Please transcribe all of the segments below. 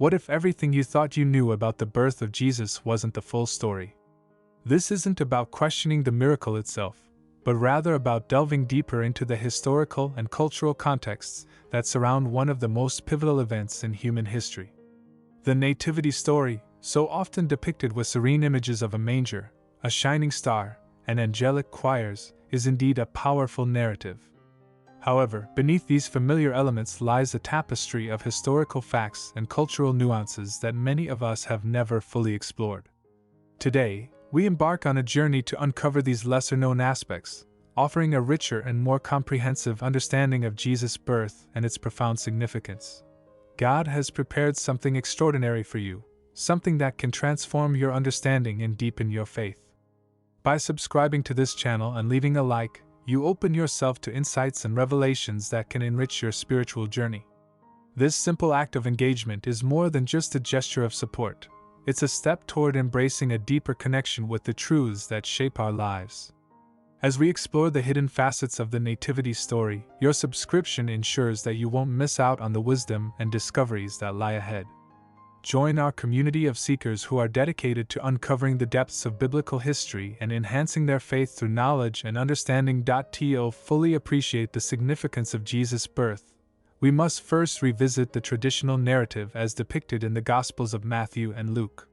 What if everything you thought you knew about the birth of Jesus wasn't the full story? This isn't about questioning the miracle itself, but rather about delving deeper into the historical and cultural contexts that surround one of the most pivotal events in human history. The nativity story, so often depicted with serene images of a manger, a shining star, and angelic choirs, is indeed a powerful narrative. However, beneath these familiar elements lies a tapestry of historical facts and cultural nuances that many of us have never fully explored. Today, we embark on a journey to uncover these lesser-known aspects, offering a richer and more comprehensive understanding of Jesus' birth and its profound significance. God has prepared something extraordinary for you, something that can transform your understanding and deepen your faith. By subscribing to this channel and leaving a like, you open yourself to insights and revelations that can enrich your spiritual journey. This simple act of engagement is more than just a gesture of support. It's a step toward embracing a deeper connection with the truths that shape our lives. As we explore the hidden facets of the nativity story, your subscription ensures that you won't miss out on the wisdom and discoveries that lie ahead. Join our community of seekers who are dedicated to uncovering the depths of biblical history and enhancing their faith through knowledge and understanding. To fully appreciate the significance of Jesus' birth, we must first revisit the traditional narrative as depicted in the Gospels of Matthew and Luke.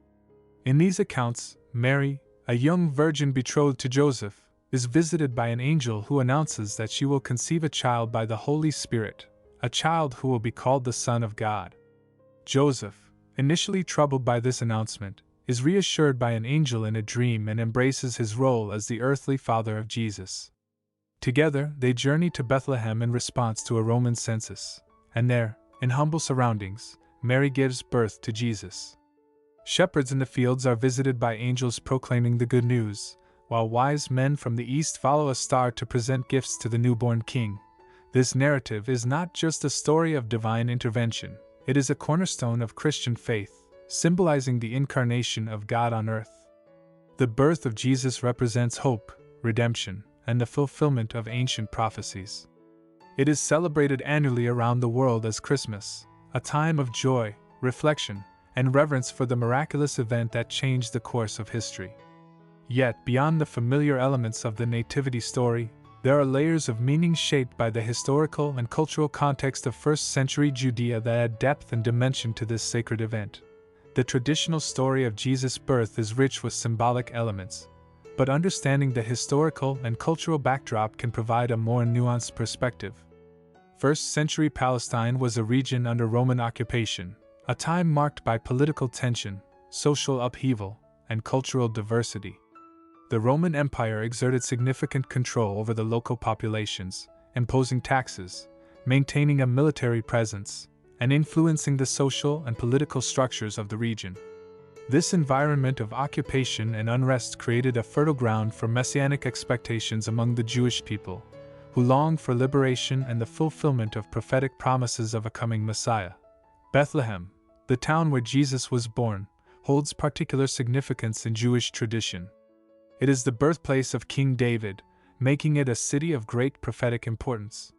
In these accounts, Mary, a young virgin betrothed to Joseph, is visited by an angel who announces that she will conceive a child by the Holy Spirit, a child who will be called the Son of God. Joseph, initially troubled by this announcement, is reassured by an angel in a dream and embraces his role as the earthly father of Jesus. Together, they journey to Bethlehem in response to a Roman census, and there, in humble surroundings, Mary gives birth to Jesus. Shepherds in the fields are visited by angels proclaiming the good news, while wise men from the east follow a star to present gifts to the newborn king. This narrative is not just a story of divine intervention. It is a cornerstone of Christian faith, symbolizing the incarnation of God on earth. The birth of Jesus represents hope, redemption, and the fulfillment of ancient prophecies. It is celebrated annually around the world as Christmas, a time of joy, reflection, and reverence for the miraculous event that changed the course of history. Yet, beyond the familiar elements of the nativity story, there are layers of meaning shaped by the historical and cultural context of first-century Judea that add depth and dimension to this sacred event. The traditional story of Jesus' birth is rich with symbolic elements, but understanding the historical and cultural backdrop can provide a more nuanced perspective. First-century Palestine was a region under Roman occupation, a time marked by political tension, social upheaval, and cultural diversity. The Roman Empire exerted significant control over the local populations, imposing taxes, maintaining a military presence, and influencing the social and political structures of the region. This environment of occupation and unrest created a fertile ground for messianic expectations among the Jewish people, who longed for liberation and the fulfillment of prophetic promises of a coming Messiah. Bethlehem, the town where Jesus was born, holds particular significance in Jewish tradition. It is the birthplace of King David, making it a city of great prophetic importance.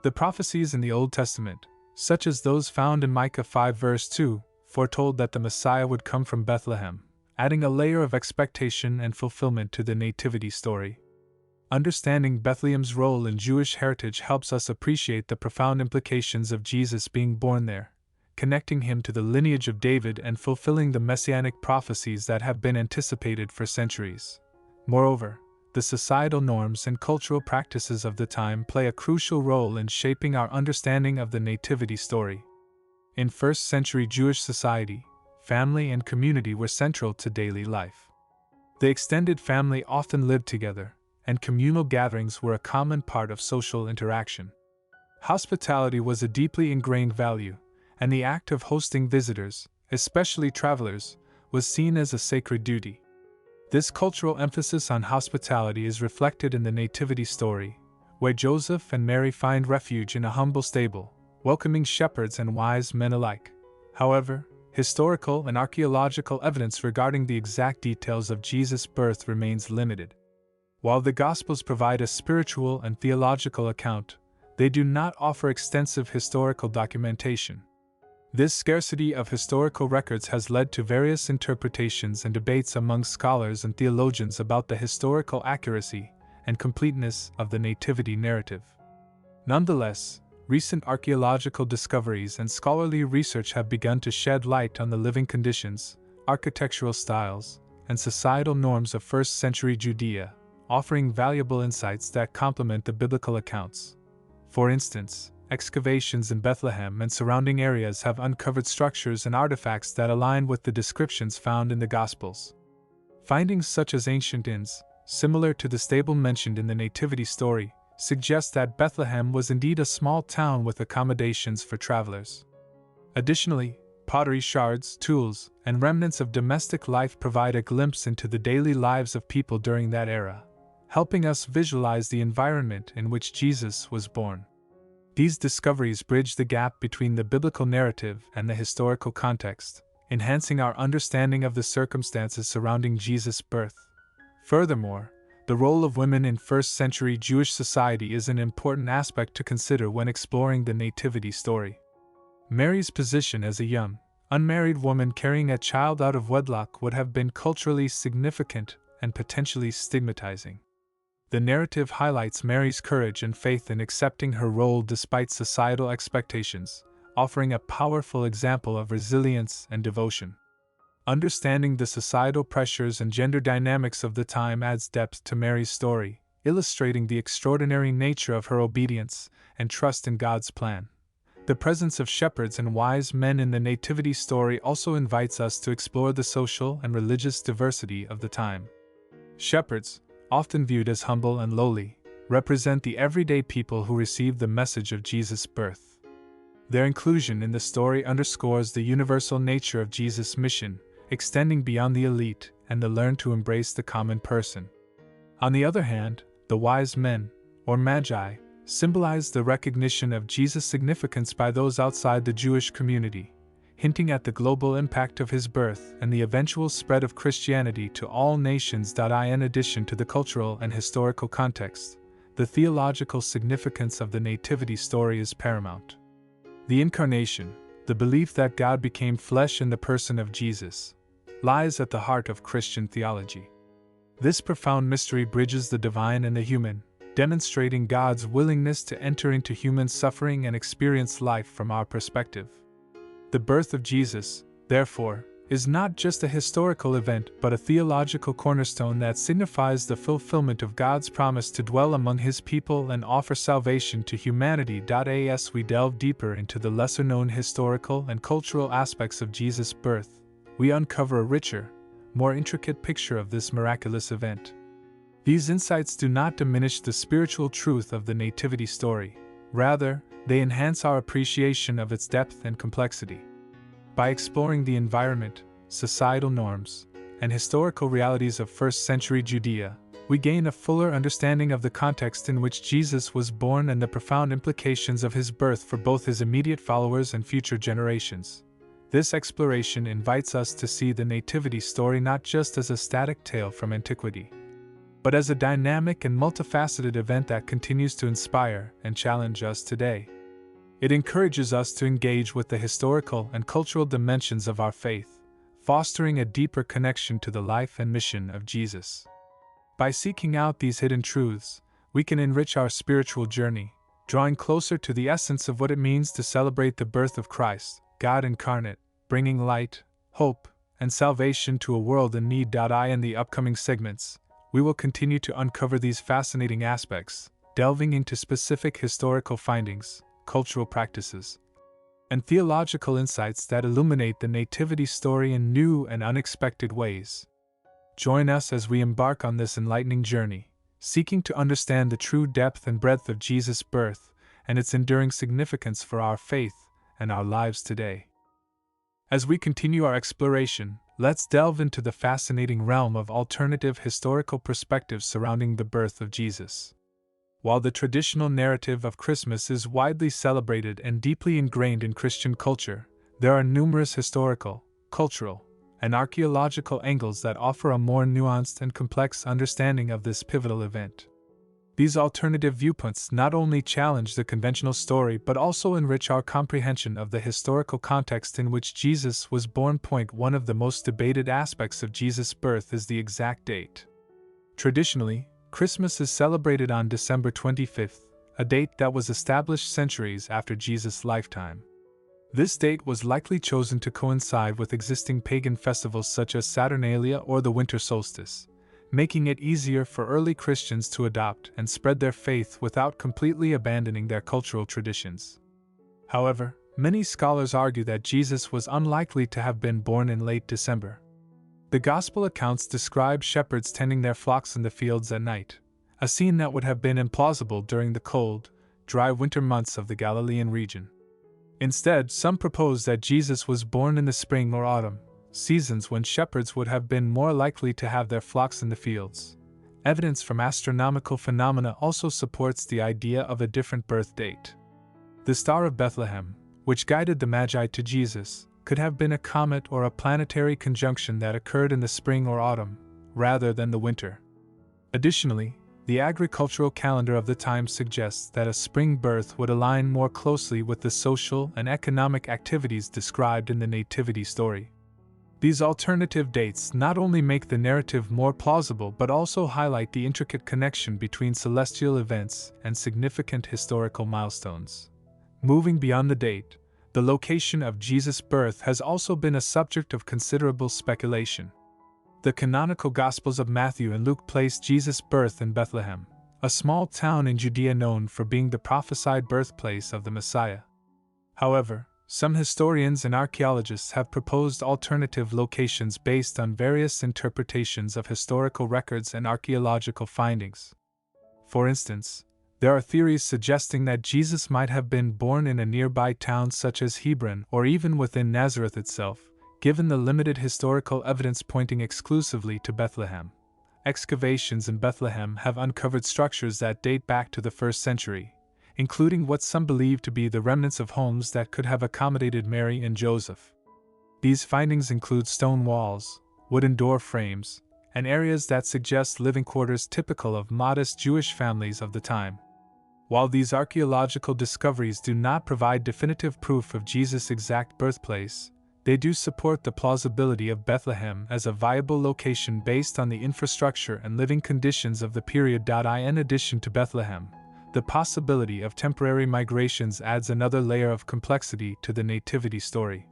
The prophecies in the Old Testament, such as those found in Micah 5 verse 2, foretold that the Messiah would come from Bethlehem, adding a layer of expectation and fulfillment to the nativity story. Understanding Bethlehem's role in Jewish heritage helps us appreciate the profound implications of Jesus being born there, connecting him to the lineage of David and fulfilling the messianic prophecies that have been anticipated for centuries. Moreover, the societal norms and cultural practices of the time play a crucial role in shaping our understanding of the nativity story. In first-century Jewish society, family and community were central to daily life. The extended family often lived together, and communal gatherings were a common part of social interaction. Hospitality was a deeply ingrained value, and the act of hosting visitors, especially travelers, was seen as a sacred duty. This cultural emphasis on hospitality is reflected in the nativity story, where Joseph and Mary find refuge in a humble stable, welcoming shepherds and wise men alike. However, historical and archaeological evidence regarding the exact details of Jesus' birth remains limited. While the Gospels provide a spiritual and theological account, they do not offer extensive historical documentation. This scarcity of historical records has led to various interpretations and debates among scholars and theologians about the historical accuracy and completeness of the nativity narrative. Nonetheless, recent archaeological discoveries and scholarly research have begun to shed light on the living conditions, architectural styles, and societal norms of first-century Judea, offering valuable insights that complement the biblical accounts. For instance, excavations in Bethlehem and surrounding areas have uncovered structures and artifacts that align with the descriptions found in the Gospels. Findings such as ancient inns, similar to the stable mentioned in the Nativity story, suggest that Bethlehem was indeed a small town with accommodations for travelers. Additionally, pottery shards, tools, and remnants of domestic life provide a glimpse into the daily lives of people during that era, helping us visualize the environment in which Jesus was born. These discoveries bridge the gap between the biblical narrative and the historical context, enhancing our understanding of the circumstances surrounding Jesus' birth. Furthermore, the role of women in first-century Jewish society is an important aspect to consider when exploring the Nativity story. Mary's position as a young, unmarried woman carrying a child out of wedlock would have been culturally significant and potentially stigmatizing. The narrative highlights Mary's courage and faith in accepting her role despite societal expectations, offering a powerful example of resilience and devotion. Understanding the societal pressures and gender dynamics of the time adds depth to Mary's story, illustrating the extraordinary nature of her obedience and trust in God's plan. The presence of shepherds and wise men in the Nativity story also invites us to explore the social and religious diversity of the time. Shepherds, often viewed as humble and lowly, represent the everyday people who received the message of Jesus' birth. Their inclusion in the story underscores the universal nature of Jesus' mission, extending beyond the elite and the learned to embrace the common person. On the other hand, the wise men, or magi, symbolize the recognition of Jesus' significance by those outside the Jewish community, hinting at the global impact of his birth and the eventual spread of Christianity to all nations. In addition to the cultural and historical context, the theological significance of the Nativity story is paramount. The Incarnation, the belief that God became flesh in the person of Jesus, lies at the heart of Christian theology. This profound mystery bridges the divine and the human, demonstrating God's willingness to enter into human suffering and experience life from our perspective. The birth of Jesus, therefore, is not just a historical event but a theological cornerstone that signifies the fulfillment of God's promise to dwell among His people and offer salvation to humanity. As we delve deeper into the lesser-known historical and cultural aspects of Jesus' birth, we uncover a richer, more intricate picture of this miraculous event. These insights do not diminish the spiritual truth of the Nativity story. Rather, they enhance our appreciation of its depth and complexity. By exploring the environment, societal norms, and historical realities of first-century Judea, we gain a fuller understanding of the context in which Jesus was born and the profound implications of his birth for both his immediate followers and future generations. This exploration invites us to see the Nativity story not just as a static tale from antiquity, but as a dynamic and multifaceted event that continues to inspire and challenge us today. It encourages us to engage with the historical and cultural dimensions of our faith, fostering a deeper connection to the life and mission of Jesus. By seeking out these hidden truths, we can enrich our spiritual journey, drawing closer to the essence of what it means to celebrate the birth of Christ, God incarnate, bringing light, hope, and salvation to a world in need. In the upcoming segments, we will continue to uncover these fascinating aspects, delving into specific historical findings, cultural practices, and theological insights that illuminate the Nativity story in new and unexpected ways. Join us as we embark on this enlightening journey, seeking to understand the true depth and breadth of Jesus' birth and its enduring significance for our faith and our lives today. As we continue our exploration, let's delve into the fascinating realm of alternative historical perspectives surrounding the birth of Jesus. While the traditional narrative of Christmas is widely celebrated and deeply ingrained in Christian culture, there are numerous historical, cultural, and archaeological angles that offer a more nuanced and complex understanding of this pivotal event. These alternative viewpoints not only challenge the conventional story but also enrich our comprehension of the historical context in which Jesus was born. One of the most debated aspects of Jesus' birth is the exact date. Traditionally, Christmas is celebrated on December 25th, a date that was established centuries after Jesus' lifetime. This date was likely chosen to coincide with existing pagan festivals such as Saturnalia or the winter solstice, making it easier for early Christians to adopt and spread their faith without completely abandoning their cultural traditions. However, many scholars argue that Jesus was unlikely to have been born in late December. The Gospel accounts describe shepherds tending their flocks in the fields at night, a scene that would have been implausible during the cold, dry winter months of the Galilean region. Instead, some propose that Jesus was born in the spring or autumn, seasons when shepherds would have been more likely to have their flocks in the fields. Evidence from astronomical phenomena also supports the idea of a different birth date. The Star of Bethlehem, which guided the Magi to Jesus, could have been a comet or a planetary conjunction that occurred in the spring or autumn, rather than the winter. Additionally, the agricultural calendar of the time suggests that a spring birth would align more closely with the social and economic activities described in the nativity story. These alternative dates not only make the narrative more plausible but also highlight the intricate connection between celestial events and significant historical milestones. Moving beyond the date, the location of Jesus' birth has also been a subject of considerable speculation. The canonical Gospels of Matthew and Luke place Jesus' birth in Bethlehem, a small town in Judea known for being the prophesied birthplace of the Messiah. However, some historians and archaeologists have proposed alternative locations based on various interpretations of historical records and archaeological findings. For instance, there are theories suggesting that Jesus might have been born in a nearby town such as Hebron or even within Nazareth itself, given the limited historical evidence pointing exclusively to Bethlehem. Excavations in Bethlehem have uncovered structures that date back to the 1st century, including what some believe to be the remnants of homes that could have accommodated Mary and Joseph. These findings include stone walls, wooden door frames, and areas that suggest living quarters typical of modest Jewish families of the time. While these archaeological discoveries do not provide definitive proof of Jesus' exact birthplace, they do support the plausibility of Bethlehem as a viable location based on the infrastructure and living conditions of the period. In addition to Bethlehem, the possibility of temporary migrations adds another layer of complexity to the nativity story.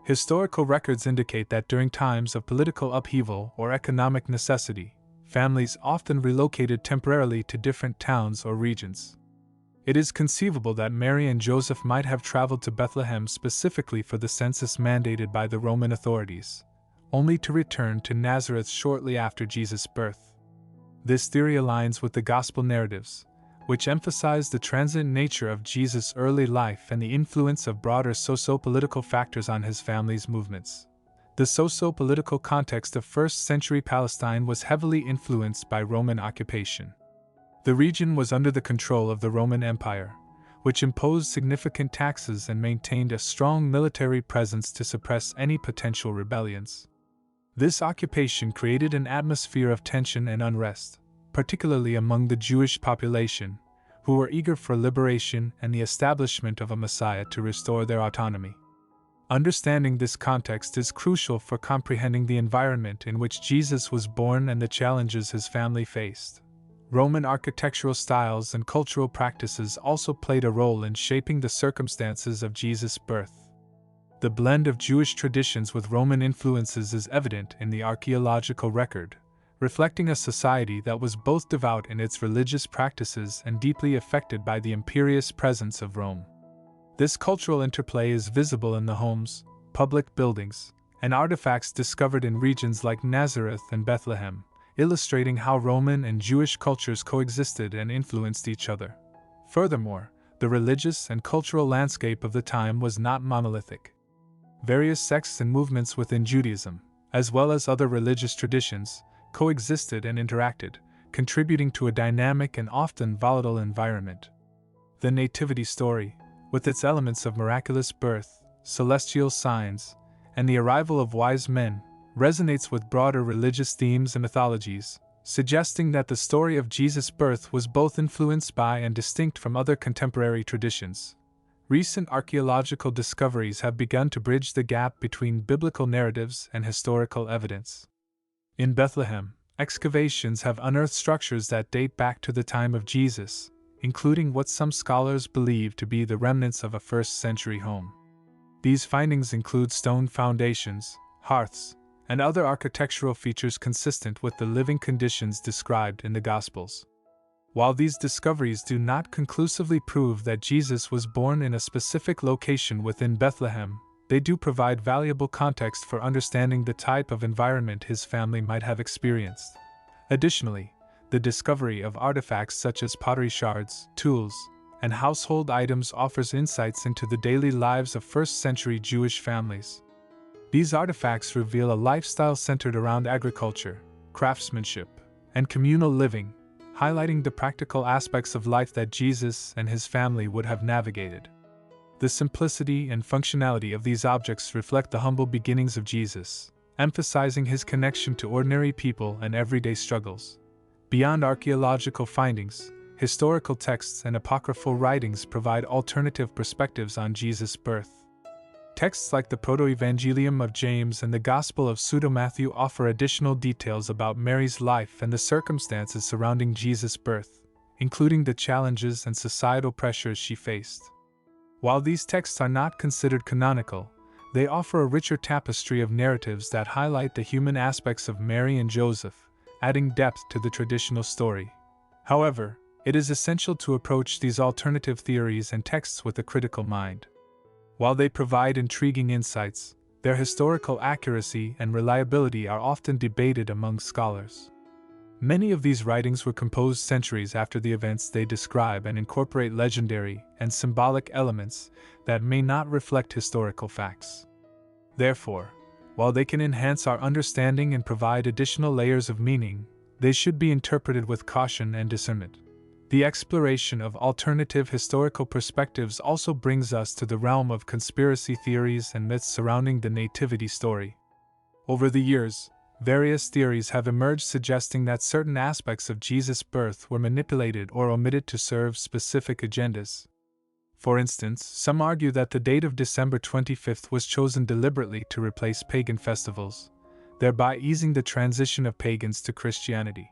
Historical records indicate that during times of political upheaval or economic necessity, families often relocated temporarily to different towns or regions. It is conceivable that Mary and Joseph might have traveled to Bethlehem specifically for the census mandated by the Roman authorities, only to return to Nazareth shortly after Jesus' birth. This theory aligns with the Gospel narratives, which emphasize the transient nature of Jesus' early life and the influence of broader socio-political factors on his family's movements. The socio-political context of 1st century Palestine was heavily influenced by Roman occupation. The region was under the control of the Roman Empire, which imposed significant taxes and maintained a strong military presence to suppress any potential rebellions. This occupation created an atmosphere of tension and unrest, particularly among the Jewish population, who were eager for liberation and the establishment of a Messiah to restore their autonomy. Understanding this context is crucial for comprehending the environment in which Jesus was born and the challenges his family faced. Roman architectural styles and cultural practices also played a role in shaping the circumstances of Jesus' birth. The blend of Jewish traditions with Roman influences is evident in the archaeological record, reflecting a society that was both devout in its religious practices and deeply affected by the imperious presence of Rome. This cultural interplay is visible in the homes, public buildings, and artifacts discovered in regions like Nazareth and Bethlehem, illustrating how Roman and Jewish cultures coexisted and influenced each other. Furthermore, the religious and cultural landscape of the time was not monolithic. Various sects and movements within Judaism, as well as other religious traditions, coexisted and interacted, contributing to a dynamic and often volatile environment. The nativity story, with its elements of miraculous birth, celestial signs, and the arrival of wise men, resonates with broader religious themes and mythologies, suggesting that the story of Jesus' birth was both influenced by and distinct from other contemporary traditions. Recent archaeological discoveries have begun to bridge the gap between biblical narratives and historical evidence. In Bethlehem, excavations have unearthed structures that date back to the time of Jesus, including what some scholars believe to be the remnants of a first-century home. These findings include stone foundations, hearths, and other architectural features consistent with the living conditions described in the Gospels. While these discoveries do not conclusively prove that Jesus was born in a specific location within Bethlehem, they do provide valuable context for understanding the type of environment his family might have experienced. Additionally, the discovery of artifacts such as pottery shards, tools, and household items offers insights into the daily lives of first-century Jewish families. These artifacts reveal a lifestyle centered around agriculture, craftsmanship, and communal living, highlighting the practical aspects of life that Jesus and his family would have navigated. The simplicity and functionality of these objects reflect the humble beginnings of Jesus, emphasizing his connection to ordinary people and everyday struggles. Beyond archaeological findings, historical texts and apocryphal writings provide alternative perspectives on Jesus' birth. Texts like the Proto-Evangelium of James and the Gospel of Pseudo-Matthew offer additional details about Mary's life and the circumstances surrounding Jesus' birth, including the challenges and societal pressures she faced. While these texts are not considered canonical, they offer a richer tapestry of narratives that highlight the human aspects of Mary and Joseph, adding depth to the traditional story. However, it is essential to approach these alternative theories and texts with a critical mind. While they provide intriguing insights, their historical accuracy and reliability are often debated among scholars. Many of these writings were composed centuries after the events they describe and incorporate legendary and symbolic elements that may not reflect historical facts. Therefore, while they can enhance our understanding and provide additional layers of meaning, they should be interpreted with caution and discernment. The exploration of alternative historical perspectives also brings us to the realm of conspiracy theories and myths surrounding the nativity story. Over the years, various theories have emerged suggesting that certain aspects of Jesus' birth were manipulated or omitted to serve specific agendas. For instance, some argue that the date of December 25th was chosen deliberately to replace pagan festivals, thereby easing the transition of pagans to Christianity.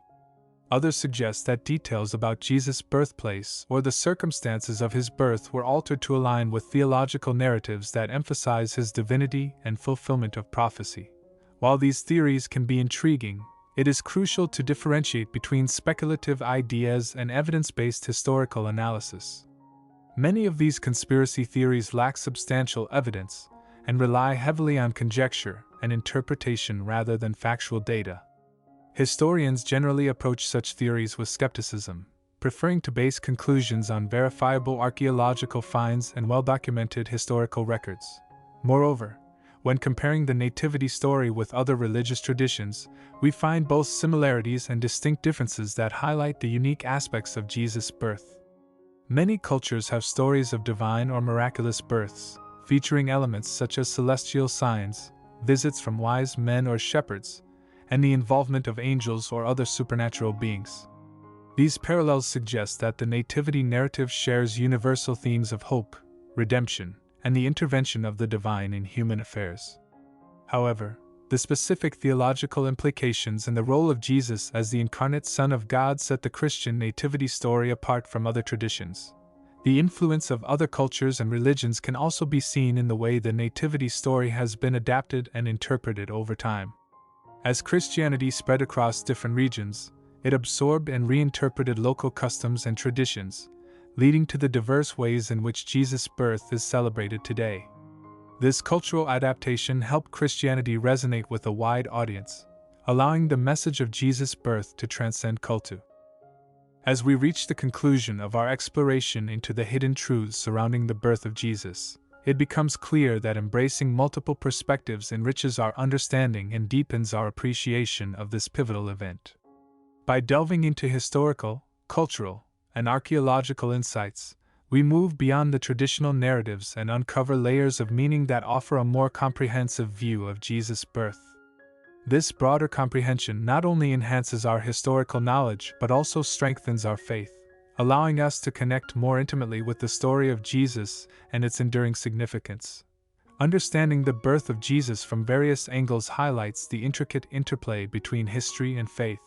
Others suggest that details about Jesus' birthplace or the circumstances of his birth were altered to align with theological narratives that emphasize his divinity and fulfillment of prophecy. While these theories can be intriguing, it is crucial to differentiate between speculative ideas and evidence-based historical analysis. Many of these conspiracy theories lack substantial evidence and rely heavily on conjecture and interpretation rather than factual data. Historians generally approach such theories with skepticism, preferring to base conclusions on verifiable archaeological finds and well-documented historical records. Moreover, when comparing the nativity story with other religious traditions, we find both similarities and distinct differences that highlight the unique aspects of Jesus' birth. Many cultures have stories of divine or miraculous births, featuring elements such as celestial signs, visits from wise men or shepherds, and the involvement of angels or other supernatural beings. These parallels suggest that the nativity narrative shares universal themes of hope, redemption, and the intervention of the divine in human affairs. However, the specific theological implications and the role of Jesus as the incarnate Son of God set the Christian nativity story apart from other traditions. The influence of other cultures and religions can also be seen in the way the nativity story has been adapted and interpreted over time. As Christianity spread across different regions, it absorbed and reinterpreted local customs and traditions, leading to the diverse ways in which Jesus' birth is celebrated today. This cultural adaptation helped Christianity resonate with a wide audience, allowing the message of Jesus' birth to transcend culture. As we reach the conclusion of our exploration into the hidden truths surrounding the birth of Jesus, it becomes clear that embracing multiple perspectives enriches our understanding and deepens our appreciation of this pivotal event. By delving into historical, cultural, and archaeological insights, we move beyond the traditional narratives and uncover layers of meaning that offer a more comprehensive view of Jesus' birth. This broader comprehension not only enhances our historical knowledge but also strengthens our faith, allowing us to connect more intimately with the story of Jesus and its enduring significance. Understanding the birth of Jesus from various angles highlights the intricate interplay between history and faith.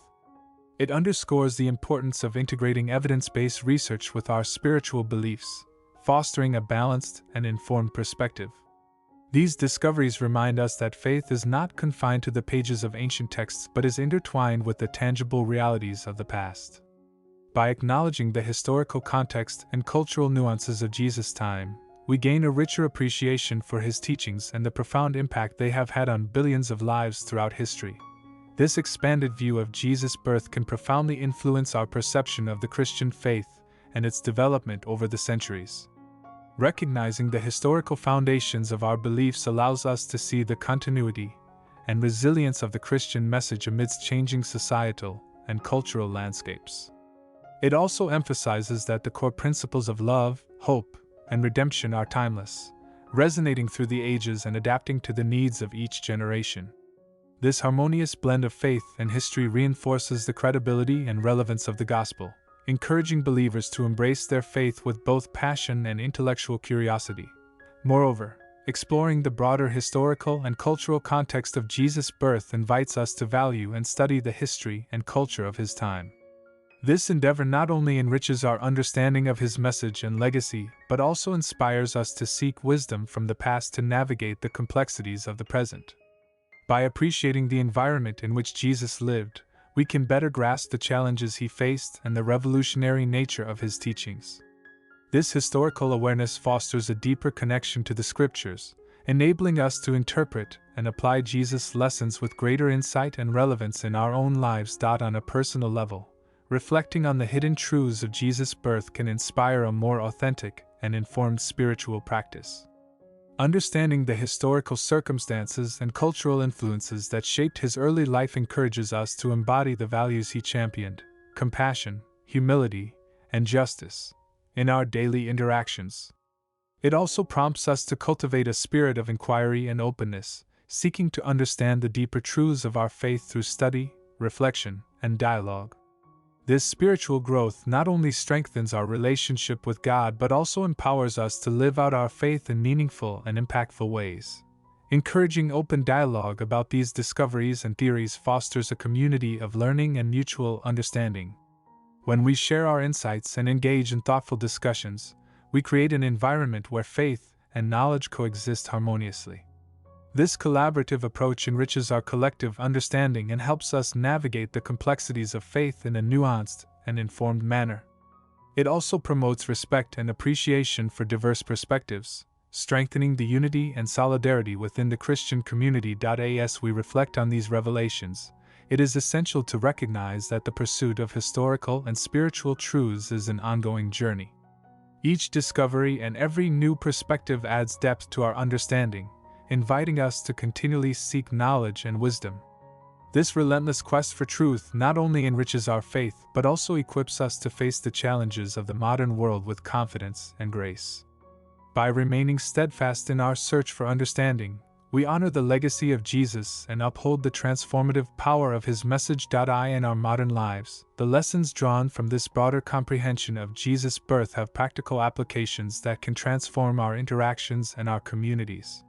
It underscores the importance of integrating evidence-based research with our spiritual beliefs, fostering a balanced and informed perspective. These discoveries remind us that faith is not confined to the pages of ancient texts but is intertwined with the tangible realities of the past. By acknowledging the historical context and cultural nuances of Jesus' time, we gain a richer appreciation for his teachings and the profound impact they have had on billions of lives throughout history. This expanded view of Jesus' birth can profoundly influence our perception of the Christian faith and its development over the centuries. Recognizing the historical foundations of our beliefs allows us to see the continuity and resilience of the Christian message amidst changing societal and cultural landscapes. It also emphasizes that the core principles of love, hope, and redemption are timeless, resonating through the ages and adapting to the needs of each generation. This harmonious blend of faith and history reinforces the credibility and relevance of the gospel, encouraging believers to embrace their faith with both passion and intellectual curiosity. Moreover, exploring the broader historical and cultural context of Jesus' birth invites us to value and study the history and culture of his time. This endeavor not only enriches our understanding of his message and legacy, but also inspires us to seek wisdom from the past to navigate the complexities of the present. By appreciating the environment in which Jesus lived, we can better grasp the challenges he faced and the revolutionary nature of his teachings. This historical awareness fosters a deeper connection to the scriptures, enabling us to interpret and apply Jesus' lessons with greater insight and relevance in our own lives. On a personal level, reflecting on the hidden truths of Jesus' birth can inspire a more authentic and informed spiritual practice. Understanding the historical circumstances and cultural influences that shaped his early life encourages us to embody the values he championed: compassion, humility, and justice in our daily interactions. It also prompts us to cultivate a spirit of inquiry and openness, seeking to understand the deeper truths of our faith through study, reflection, and dialogue. This spiritual growth not only strengthens our relationship with God but also empowers us to live out our faith in meaningful and impactful ways. Encouraging open dialogue about these discoveries and theories fosters a community of learning and mutual understanding. When we share our insights and engage in thoughtful discussions, we create an environment where faith and knowledge coexist harmoniously. This collaborative approach enriches our collective understanding and helps us navigate the complexities of faith in a nuanced and informed manner. It also promotes respect and appreciation for diverse perspectives, strengthening the unity and solidarity within the Christian community. As we reflect on these revelations, it is essential to recognize that the pursuit of historical and spiritual truths is an ongoing journey. Each discovery and every new perspective adds depth to our understanding, inviting us to continually seek knowledge and wisdom. This relentless quest for truth not only enriches our faith but also equips us to face the challenges of the modern world with confidence and grace. By remaining steadfast in our search for understanding, we honor the legacy of Jesus and uphold the transformative power of his message. In our modern lives, the lessons drawn from this broader comprehension of Jesus' birth have practical applications that can transform our interactions and our communities.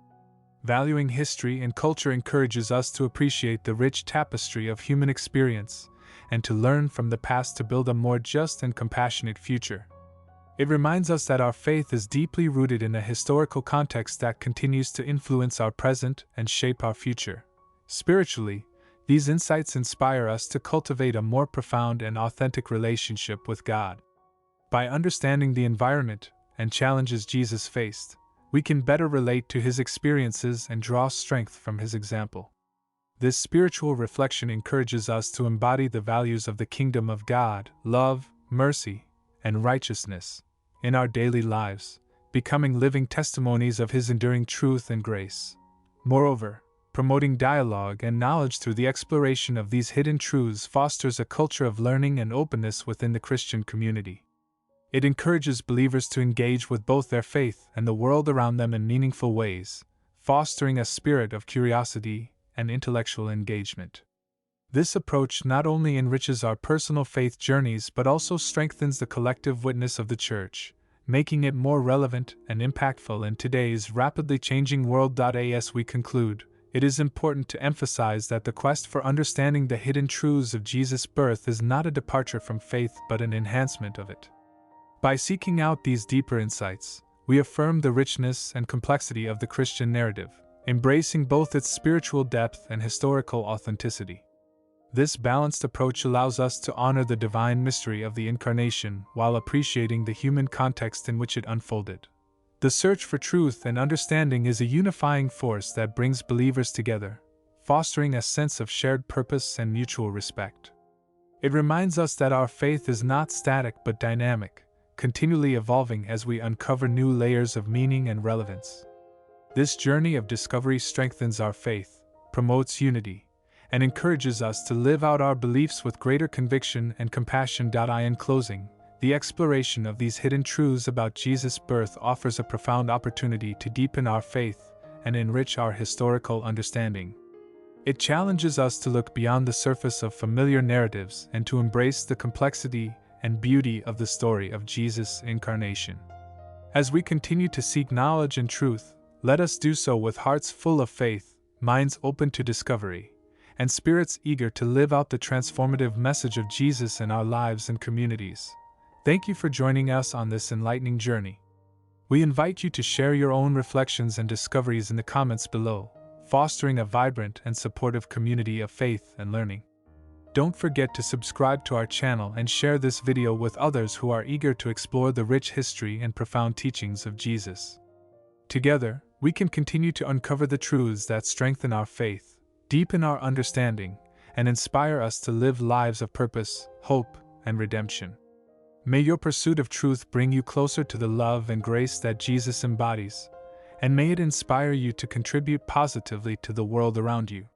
Valuing history and culture encourages us to appreciate the rich tapestry of human experience and to learn from the past to build a more just and compassionate future. It reminds us that our faith is deeply rooted in a historical context that continues to influence our present and shape our future. Spiritually, these insights inspire us to cultivate a more profound and authentic relationship with God. By understanding the environment and challenges Jesus faced, we can better relate to his experiences and draw strength from his example. This spiritual reflection encourages us to embody the values of the kingdom of God: love, mercy, and righteousness in our daily lives, becoming living testimonies of his enduring truth and grace. Moreover, promoting dialogue and knowledge through the exploration of these hidden truths fosters a culture of learning and openness within the Christian community. It encourages believers to engage with both their faith and the world around them in meaningful ways, fostering a spirit of curiosity and intellectual engagement. This approach not only enriches our personal faith journeys but also strengthens the collective witness of the Church, making it more relevant and impactful in today's rapidly changing world. As we conclude, it is important to emphasize that the quest for understanding the hidden truths of Jesus' birth is not a departure from faith but an enhancement of it. By seeking out these deeper insights, we affirm the richness and complexity of the Christian narrative, embracing both its spiritual depth and historical authenticity. This balanced approach allows us to honor the divine mystery of the Incarnation while appreciating the human context in which it unfolded. The search for truth and understanding is a unifying force that brings believers together, fostering a sense of shared purpose and mutual respect. It reminds us that our faith is not static but dynamic, continually evolving as we uncover new layers of meaning and relevance. This journey of discovery strengthens our faith, promotes unity, and encourages us to live out our beliefs with greater conviction and compassion. In closing, the exploration of these hidden truths about Jesus' birth offers a profound opportunity to deepen our faith and enrich our historical understanding. It challenges us to look beyond the surface of familiar narratives and to embrace the complexity and beauty of the story of Jesus' incarnation. As we continue to seek knowledge and truth, let us do so with hearts full of faith, minds open to discovery, and spirits eager to live out the transformative message of Jesus in our lives and communities. Thank you for joining us on this enlightening journey. We invite you to share your own reflections and discoveries in the comments below, fostering a vibrant and supportive community of faith and learning. Don't forget to subscribe to our channel and share this video with others who are eager to explore the rich history and profound teachings of Jesus. Together, we can continue to uncover the truths that strengthen our faith, deepen our understanding, and inspire us to live lives of purpose, hope, and redemption. May your pursuit of truth bring you closer to the love and grace that Jesus embodies, and may it inspire you to contribute positively to the world around you.